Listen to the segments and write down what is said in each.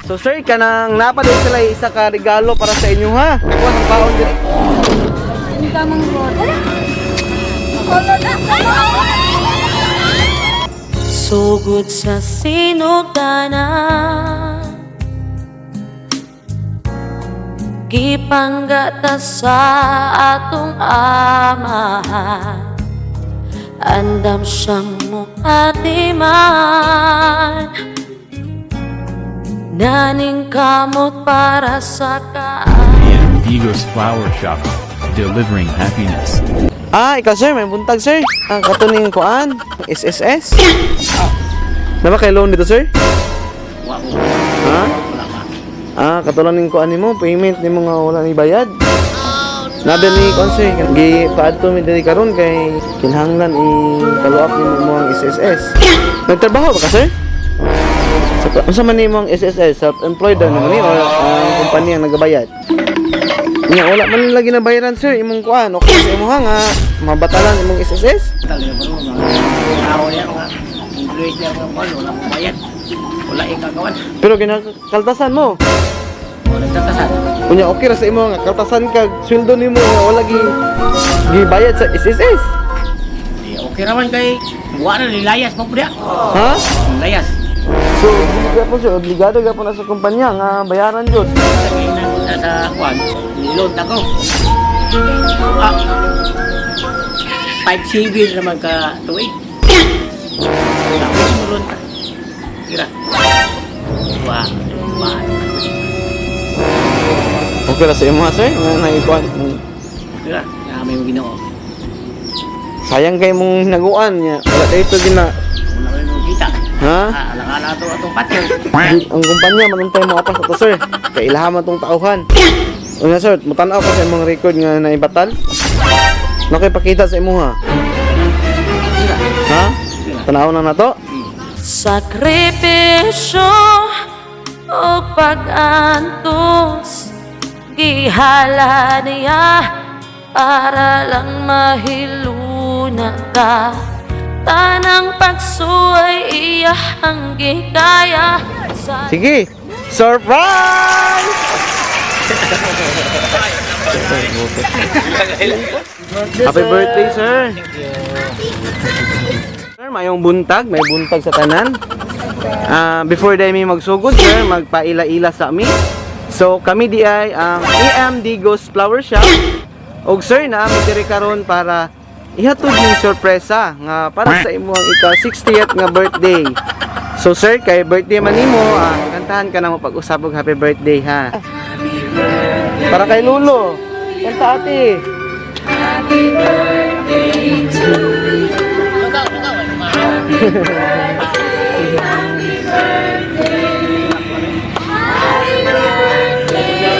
So sir, kanang napaday sila isa ka regalo para sa inyo ha. Kuha ng baon diri. Hindi ka mang Sugod sa sinugdanan, gipanggata sa atong amahan, andam siyang mukatiman, naning kamot para sa PM Digos Flower Shop, delivering happiness. Ikaw sir, may buntag sir. Ang katuning kuan, SSS. Naba kay loan dito sir? Ha? Katulong ning kuan nimo, payment nimo nga wala ni bayad. Nabi ni kuan sir, gi paadto mi diri karon kay kinahanglan i-follow up nimo mo ang SSS. Nagtrabaho ba ka sir? Unsa man nimo ang SSS? Self-employed na ni o ang kumpanya ang nagabayad? Nya wala man lagi na bayaran sir imong kuan okay sa imo nga mabatalan imong SSS. Talaga bro, tao yan nga. English niya mga kuwan, wala mong bayad. Wala ikagawan. Pero ginakaltasan mo. Wala nagtatasan. Unya okay ra sa imo nga kaltasan kag sweldo nimo nga wala gibayad sa SSS. Okay raman kay wala nilayas mo po diya. Ha? Nilayas. So obligado gyapon na sa kumpanya nga bayaran jud. Sabi na sa kuwan, nilod ako. 5-7 naman ka tuig. Tapos nilod ka. Kira. Wah. Okay ra sa imo sir nga naikuan. Kira, namin yung ginoo. Sayang kay mong hinaguan nya wala dayto gina. Wala ko yung kita. Ha? Alakala ito atong patyo. Ang kumpanya manuntay mo apas ato sir. Kay ilahaman tong tauhan. Unya sir, mutanaw ko sa imong record nga naibatal. Nakipakita sa imo ha. Ha? Tanaw na nato. sakripisyo o pag-antos, gihala niya para lang mahiluna ka. Tanang pagsuway iyahang gikaya sa... Sige, surprise! Happy birthday, sir! Sir, mayong buntag, may buntag sa tanan. Before day may magsugod, sir, magpaila-ila sa amin. So, kami di ay ang AM Digos Flower Shop. Og sir, naami diri karon para ihatod yung sorpresa nga para sa imo ang ika-60th nga birthday. So sir, kay birthday man nimo, kantahan ka na mo pag-usap og happy birthday ha. Para kay Lulo. Kanta ate. Happy birthday to you. Happy birthday. Happy birthday. Happy birthday.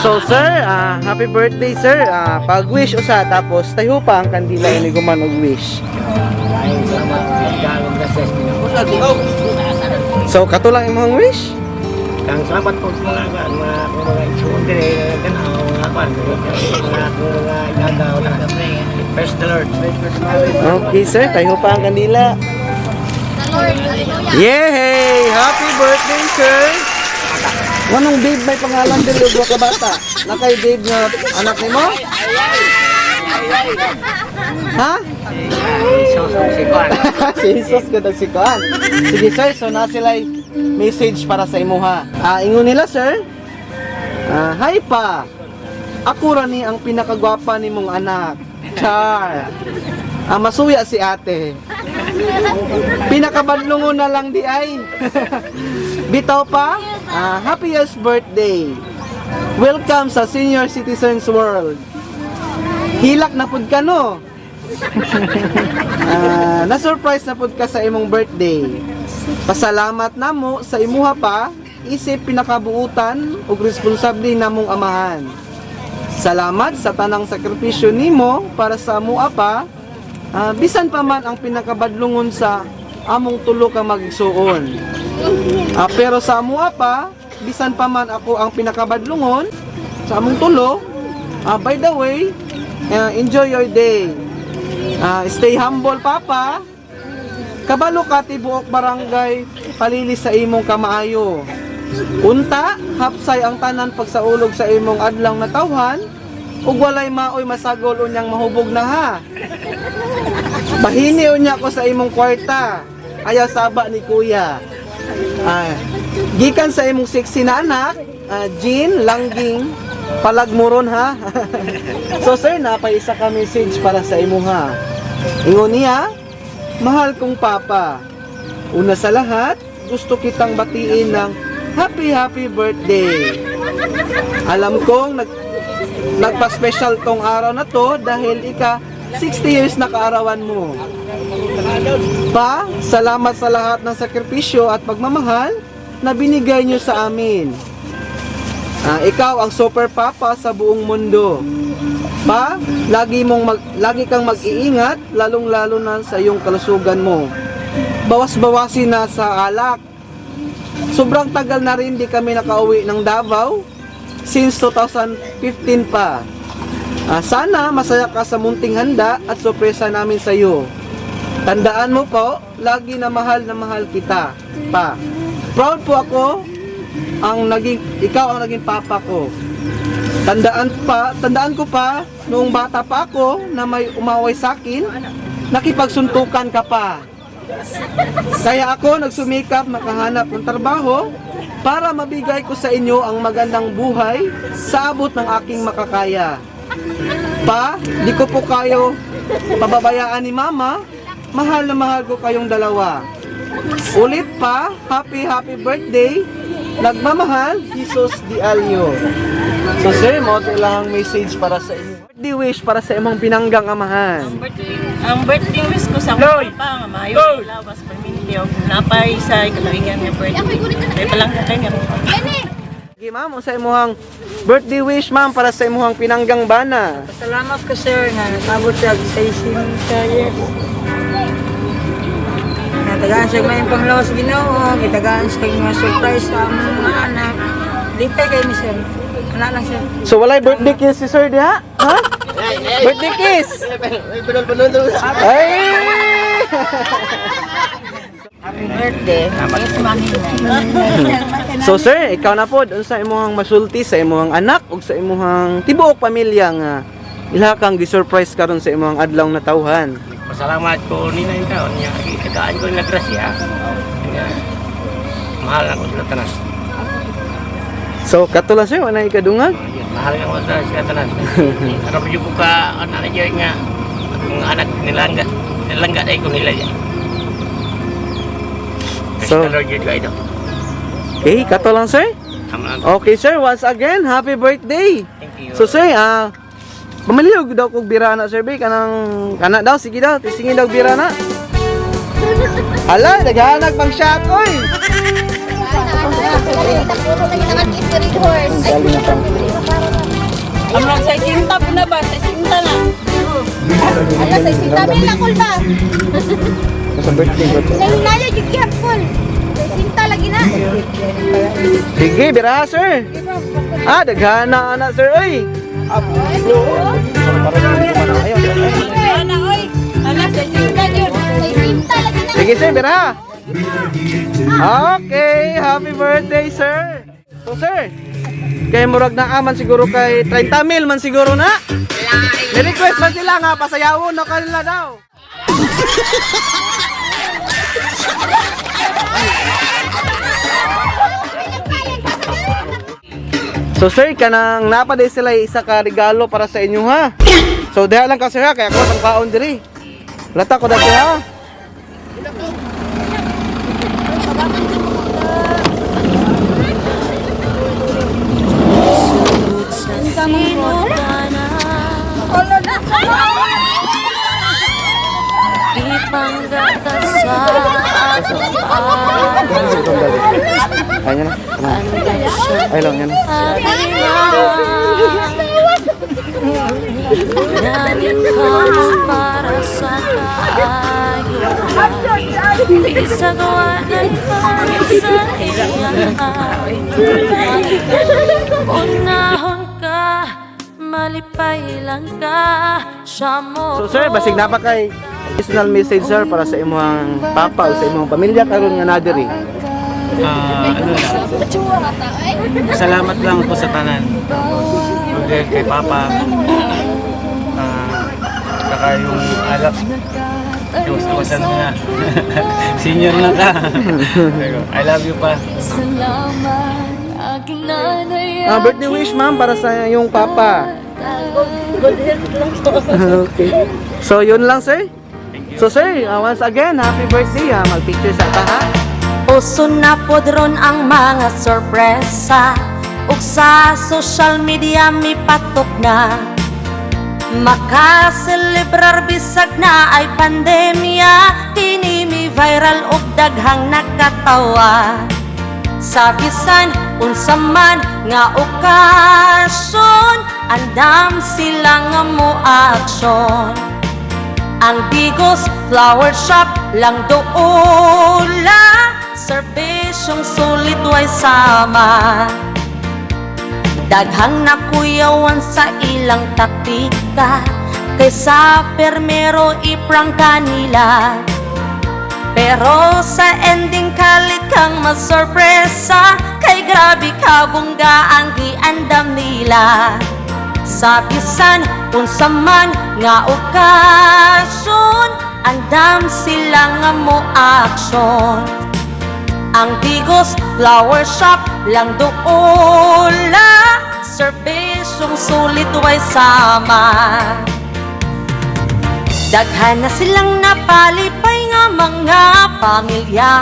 So sir, happy birthday sir. Pag-wish usa tapos tayo pa ang kandila ini guman og wish. So kato lang imong wish? Kang salamat po sa mga igsoon dire tanaw nga kwan mga igagaw na praise the Lord. Okay sir, tayo pa ang kandila. Yay! Happy birthday sir! Wanong babe may pangalan din lugo ka bata? Nakay babe nga anak ni mo? Ha? Si Jesus ka si Kuan. Sige sir, so na sila message para sa imo ha. Ingon nila sir. Hi pa. Ako ra ni ang pinakagwapa nimong anak. Char. Masuya si ate. Pinakabadlungon na lang di ay. Bitaw pa. Happiest birthday. Welcome sa Senior Citizens World. Hilak na pud ka no. Na-surprise na pud ka sa imong birthday. Pasalamat namo sa imuha pa, isip pinakabuutan ug responsable namong amahan. Salamat sa tanang sakripisyo nimo para sa amuha pa. Bisan pa man ang pinakabadlungon sa among tulo ka magigsuon. Pero sa amuha pa, bisan pa man ako ang pinakabadlungon sa among tulo. By the way, Enjoy your day. Stay humble, Papa. Kabalo ka tibuok barangay, palili sa imong kamaayo. Unta, hapsay ang tanan pagsaulog sa imong adlaw na tawhan, ug walay maoy masagol unyang mahubog na ha. Bahini unya ko sa imong kwarta, ayaw saba ni kuya. Gikan sa imong sexy na anak, Jean Langging Palagmuron ha. So sir, napay isa ka message para sa imo ha. Ingon niya, mahal kong papa. Una sa lahat, gusto kitang batiin ng happy birthday. Alam kong nagpa-special tong araw na to dahil 60 years na kaarawan mo. Pa, salamat sa lahat ng sakripisyo at pagmamahal na binigay nyo sa amin. Ikaw ang super papa sa buong mundo. Pa, lagi kang mag-iingat, lalong-lalo na sa iyong kalusugan mo. Bawas-bawasi na sa alak. Sobrang tagal na rin di kami nakauwi ng Davao since 2015 pa. Sana masaya ka sa munting handa at sorpresa namin sa iyo. Tandaan mo po, lagi na mahal kita, pa. Proud po ako ikaw ang naging papa ko. Tandaan ko pa noong bata pa ako na may umaway sa akin, nakipagsuntukan ka pa. Kaya ako nagsumikap makahanap ng trabaho para mabigay ko sa inyo ang magandang buhay sa abot ng aking makakaya. Pa, di ko po kayo pababayaan ni mama. Mahal na mahal ko kayong dalawa. Ulit pa, happy birthday. Nagmamahal, Jesus Di Alio. So sir, mo lang message para sa inyo. Birthday wish para sa imong pinanggang amahan. Ang birthday wish ko sa mga pa, mayo lawas pamilya, napay sa kalahingan nga birthday. May palang kanya mo. Sige ma'am, sa imong birthday wish ma'am para sa imong pinanggang bana. Salamat ko sir nga nabot sa 60 years. Natagaan sa mga panglawas Ginoo, gitagaan sa mga surprise sa mga anak. Dito kay ni sir. Anak lang sir. So walay birthday kiss si sir diha? Ha? Birthday kiss. Ay! Happy birthday. Yes, mami. So sir, ikaw na pod unsa imong masulti sa imong anak ug sa imong tibuok pamilya nga ila kang gi-surprise karon sa imong adlaw na tawhan. Pasalamat ko nina ikaw niya. Ikagaan ko na grasya. Mahal ako sila tanan. So kato lang sir, wala ikadungag. Mahal ako sila tanan. Ano pa yung ka anak niya nga ang anak nilangga ay ko nila yan. So, okay, kato lang sir. Okay sir, once again, happy birthday. Thank you. So sir, pamiliyog daw kog bira na sir, kana daw, sige daw, tisingin daw bira na. Hala, naghanag pang shot, oy. Ang sa sinta po na ba? Sa sinta na. Ala, sa sinta may lakol ba? Sa birthday ko to. Nahinaya, jigyan full. Sa sinta lagi na. Sige, bira sir. Daghana anak sir, oy. Ana oy. Ana sa sinta yun. Sa sinta lagi na. Sige sir, bira. Okay, happy birthday sir. So sir, kay murag na aman siguro kay 30 mil man siguro na. Ni-request man sila nga pasayawon na kanila daw. So sir, kanang napaday sila isa ka regalo para sa inyo ha. So diha lang ka sir ha, kaya ako ang kaon diri. Lata ko dati ha. Kanya na. Ay lang yan. Para sa isa gawa ng sa iyan. Unahon ka malipay lang ka siya mo. So sir, basig napakay personal message sir para sa imong papa o sa imong pamilya karon nga nadiri. Ano lang, salamat lang po sa tanan. Okay, kay Papa. Saka yung alak. Iwas-iwasan mo na. Senior na ka. I love you pa. Birthday wish ma'am para sa iyong papa. Good health lang po. Okay. So yun lang sir. So sir, once again, happy birthday. Mag-picture sa ta ha. Uso na podron ang mga sorpresa ug sa social media mi patok na makaselebrar bisag na ay pandemya kini mi viral ug daghang nakatawa sa bisan unsa man nga okasyon andam sila nga mo aksyon ang Digos Flower Shop lang doola serbisyong sulit way sama daghang nakuyawan sa ilang taktika kaysa permero iprang kanila pero sa ending kalit kang masorpresa kay grabe ka bungga ang giandam nila sa bisan unsa man nga okasyon andam sila nga mo aksyon ang Digos Flower Shop lang doola serbisyong sulit way sama daghan na silang napalipay nga mga pamilya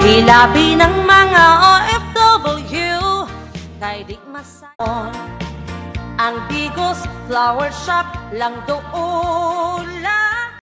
hilabi ng mga OFW kay di masayon ang Digos Flower Shop lang doola